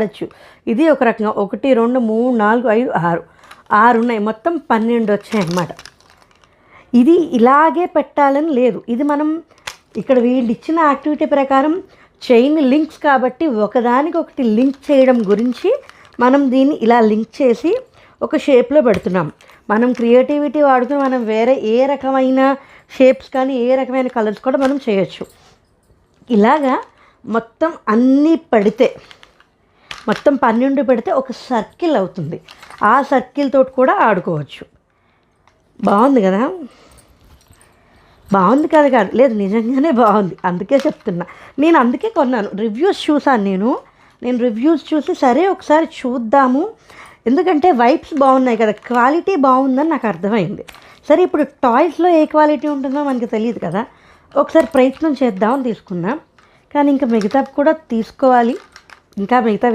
ఆడచ్చు. ఇది ఒక రకంగా 1, 2, 3, 4, 5, 6 ఉన్నాయి. మొత్తం 12 వచ్చాయన్నమాట. ఇది ఇలాగే పెట్టాలని లేదు. ఇది మనం ఇక్కడ వీళ్ళు ఇచ్చిన యాక్టివిటీ ప్రకారం చైన్ లింక్స్ కాబట్టి ఒకదానికొకటి లింక్ చేయడం గురించి మనం దీన్ని ఇలా లింక్ చేసి ఒక షేప్లో పెడుతున్నాం. మనం క్రియేటివిటీ వాడుకుని మనం వేరే ఏ రకమైన షేప్స్ కానీ ఏ రకమైన కలర్స్ కూడా మనం చేయొచ్చు. ఇలాగా మొత్తం అన్నీ పెడితే మొత్తం 12 పెడితే ఒక సర్కిల్ అవుతుంది. ఆ సర్కిల్ తోటి కూడా ఆడుకోవచ్చు. బాగుంది కదా? బాగుంది కదా? కాదు లేదు, నిజంగానే బాగుంది. అందుకే చెప్తున్నా. నేను అందుకే కొన్నాను. రివ్యూస్ చూసాను నేను రివ్యూస్ చూసి సరే ఒకసారి చూద్దాము, ఎందుకంటే వైబ్స్ బాగున్నాయి కదా, క్వాలిటీ బాగుందని నాకు అర్థమైంది. సరే ఇప్పుడు టాయ్స్లో ఏ క్వాలిటీ ఉంటుందో మనకి తెలియదు కదా, ఒకసారి ప్రయత్నం చేద్దామని తీసుకున్నాం. కానీ ఇంకా మిగతా కూడా తీసుకోవాలి. ఇంకా మిగతా